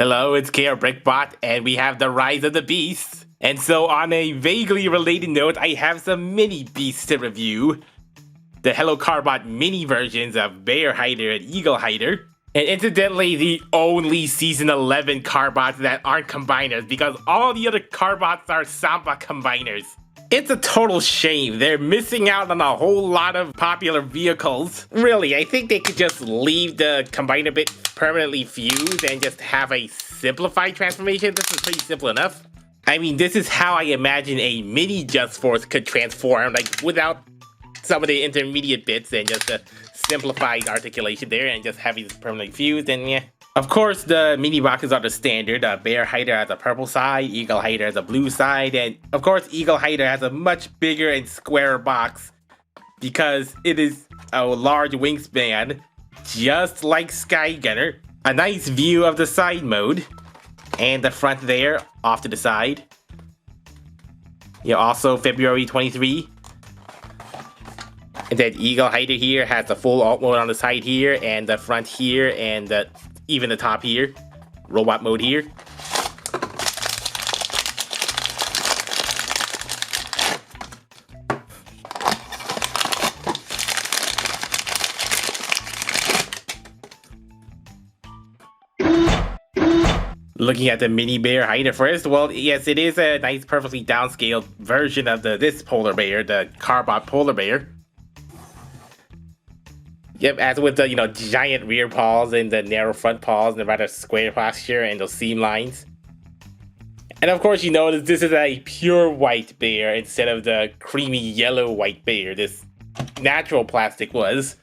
Hello, it's KRBrickBot, and we have the Rise of the Beasts. And so on a vaguely related note, I have some mini beasts to review. The Carbot mini versions of Bearhider and Eaglehider. And incidentally, the only Season 11 Carbots that aren't combiners, because all the other Carbots are Samba combiners. It's a total shame. They're missing out on a whole lot of popular vehicles. Really, I think they could just leave the combiner bit permanently fused and just have a simplified transformation. This is pretty simple enough. I mean, this is how I imagine a mini Just Force could transform, like without some of the intermediate bits and just a simplified articulation there and just having this permanently fused and yeah. Of course, the mini boxes are the standard. Bearhider has a purple side, Eaglehider has a blue side, and of course, Eaglehider has a much bigger and squarer box because it is a large wingspan, just like Skygunner. A nice view of the side mode, and the front there, off to the side. Yeah, also February 23. And then Eaglehider here has the full alt mode on the side here, and the front here, and even the top here. Robot mode here. Looking at the mini Bearhider first, well, yes, it is a nice, perfectly downscaled version of this polar bear, the Carbot polar bear. Yep, as with the, giant rear paws and the narrow front paws and the rather square posture and those seam lines. And of course, you notice this is a pure white bear instead of the creamy yellow white bear this natural plastic was.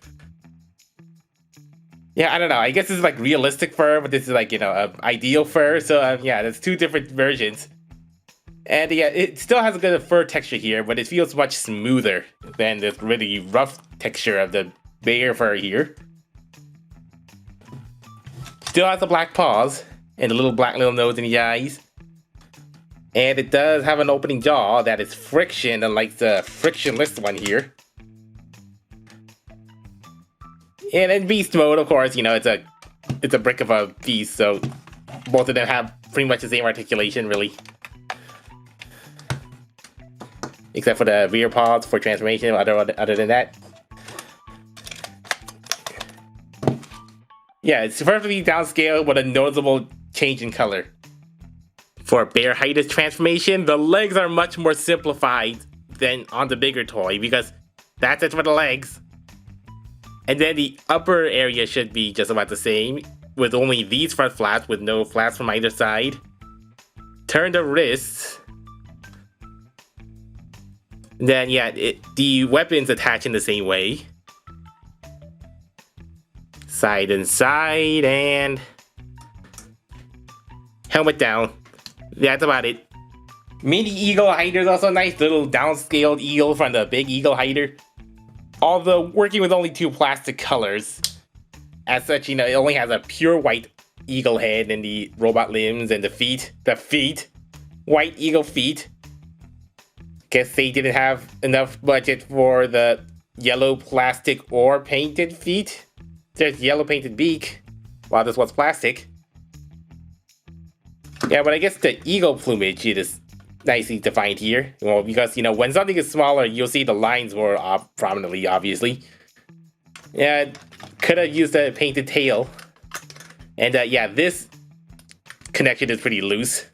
Yeah, I don't know. I guess this is like realistic fur, but this is like, ideal fur. So yeah, there's two different versions. And yeah, it still has a good fur texture here, but it feels much smoother than this really rough texture of the bear fur here. Still has the black paws and the little black little nose in the eyes. And it does have an opening jaw that is friction, unlike the frictionless one here. And in beast mode, of course, it's a brick of a beast, so both of them have pretty much the same articulation, really. Except for the rear paws for transformation, other than that. Yeah, it's perfectly downscaled with a noticeable change in color. For Bearhider's transformation, the legs are much more simplified than on the bigger toy because that's it for the legs. And then the upper area should be just about the same with only these front flaps with no flaps from either side. Turn the wrists. Then yeah, the weapons attach in the same way. Side and side, and helmet down. That's about it. Mini Eaglehider is also a nice little downscaled eagle from the big Eaglehider. Although working with only two plastic colors. As such, it only has a pure white eagle head and the robot limbs and the feet. The feet. White eagle feet. Guess they didn't have enough budget for the yellow plastic or painted feet. There's yellow painted beak, while this one's plastic. Yeah, but I guess the eagle plumage is nicely defined here. Well, because, when something is smaller, you'll see the lines more prominently, obviously. Yeah, could have used a painted tail. And yeah, this connection is pretty loose.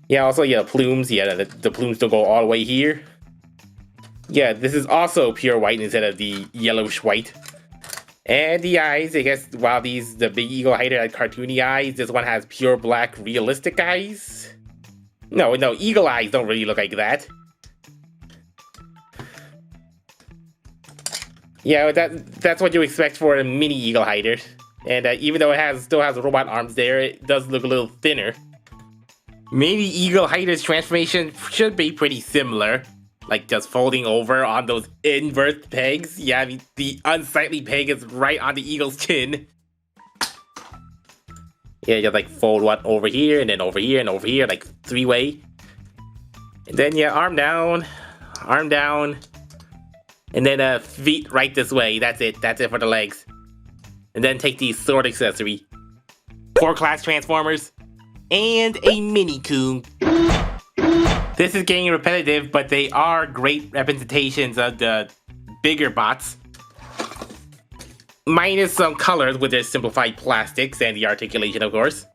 Yeah, also, plumes. Yeah, the plumes don't go all the way here. Yeah, this is also pure white instead of the yellowish white. And the eyes, I guess, while the big Eaglehider had cartoony eyes, this one has pure black realistic eyes. No, eagle eyes don't really look like that. Yeah, that's what you expect for a mini Eaglehider. And even though it still has robot arms there, it does look a little thinner. Maybe Eaglehider's transformation should be pretty similar. Like just folding over on those inverse pegs. Yeah, the unsightly peg is right on the eagle's chin. Yeah, just like fold one over here and then over here and over here, like three-way. And then yeah, arm down, and then feet right this way. That's it for the legs. And then take the sword accessory. 4 class transformers, and a mini coon. This is getting repetitive, but they are great representations of the bigger bots. Minus some colors with their simplified plastics and the articulation, of course.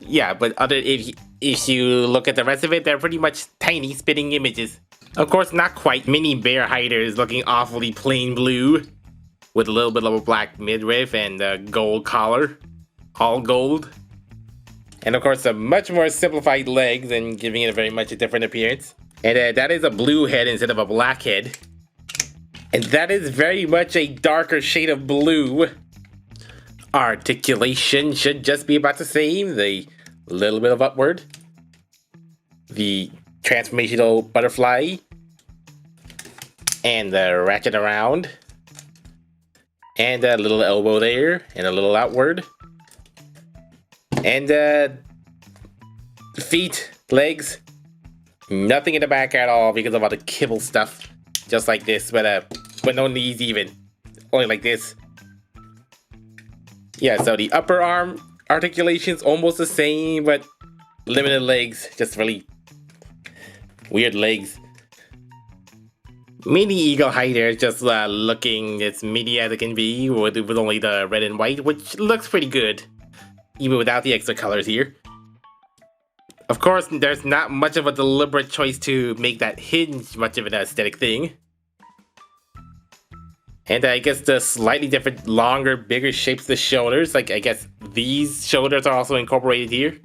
Yeah, but if you look at the rest of it, they're pretty much tiny spitting images. Of course, not quite. Mini Bearhider is looking awfully plain blue, with a little bit of a black midriff and a gold collar, all gold. And of course, a much more simplified legs and giving it a very much a different appearance. And that is a blue head instead of a black head. And that is very much a darker shade of blue. Articulation should just be about the same. The little bit of upward. The transformational butterfly. And the ratchet around. And a little elbow there. And a little outward. And feet, legs. Nothing in the back at all because of all the kibble stuff. Just like this, but no knees even. Only like this. Yeah, so the upper arm articulation's almost the same, but limited legs. Just really weird legs. Mini Eaglehider is just looking as mini as it can be with only the red and white, which looks pretty good. Even without the extra colors here. Of course, there's not much of a deliberate choice to make that hinge much of an aesthetic thing. And I guess the slightly different, longer, bigger shapes of the shoulders. Like, I guess these shoulders are also incorporated here.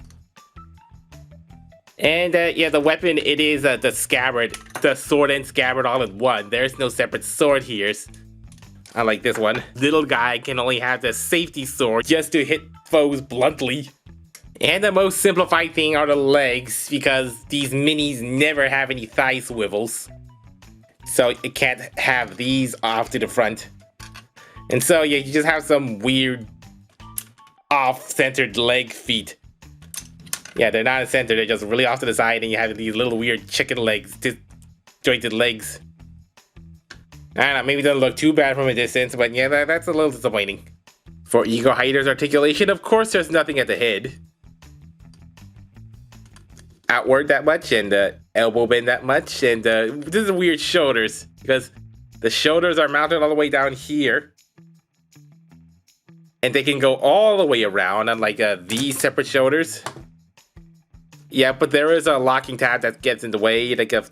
And yeah, the weapon, it is the scabbard. The sword and scabbard all in one. There's no separate sword here. Unlike this one. Little guy can only have the safety sword just to hit foes bluntly. And the most simplified thing are the legs, because these minis never have any thigh swivels. So it can't have these off to the front. And so yeah, you just have some weird off-centered leg feet. Yeah, they're not centered, they're just really off to the side, and you have these little weird chicken legs, disjointed legs. I don't know, maybe it doesn't look too bad from a distance, but yeah, that's a little disappointing. For Eaglehider's articulation, of course there's nothing at the head. Outward that much, and elbow bend that much, and this is weird shoulders, because the shoulders are mounted all the way down here. And they can go all the way around, unlike these separate shoulders. Yeah, but there is a locking tab that gets in the way, like a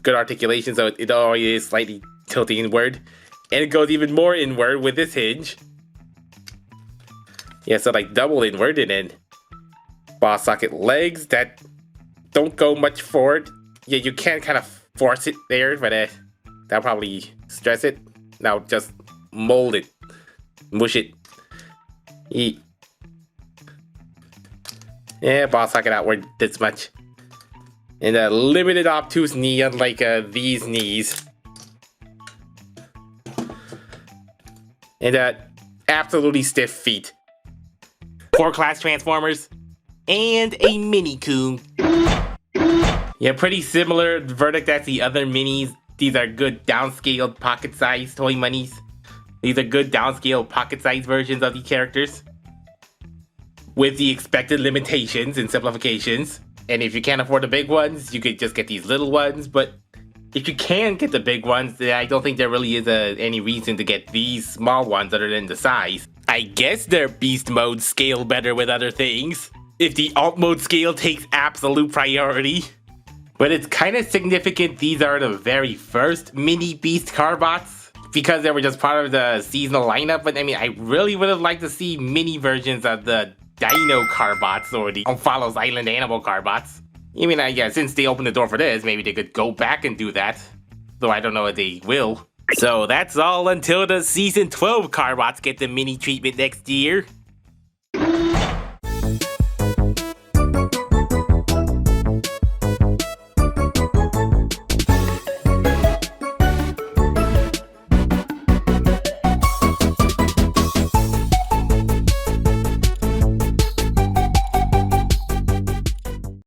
good articulation, so it always is slightly tilting inward. And it goes even more inward with this hinge. Yeah, so like double inward, and then ball socket legs that don't go much forward. Yeah, you can kind of force it there, but that'll probably stress it. Now just mold it, mush it. Yeah, ball socket outward this much. And a limited obtuse knee, unlike these knees. And absolutely stiff feet. 4 class transformers, and a mini coon. Yeah, pretty similar verdict as the other minis. These are good downscaled pocket-sized toy monies. These are good downscaled pocket-sized versions of the characters, with the expected limitations and simplifications. And if you can't afford the big ones, you could just get these little ones. But if you can get the big ones, then I don't think there really is any reason to get these small ones other than the size. I guess their beast modes scale better with other things, if the alt mode scale takes absolute priority. But it's kind of significant these are the very first mini beast Carbots, because they were just part of the seasonal lineup. But I mean, I really would have liked to see mini versions of the Dino Carbots or the Omphalos Island Animal Carbots. I mean, yeah, since they opened the door for this, maybe they could go back and do that. Though I don't know if they will. So that's all until the Season 12 Carbots get the mini treatment next year.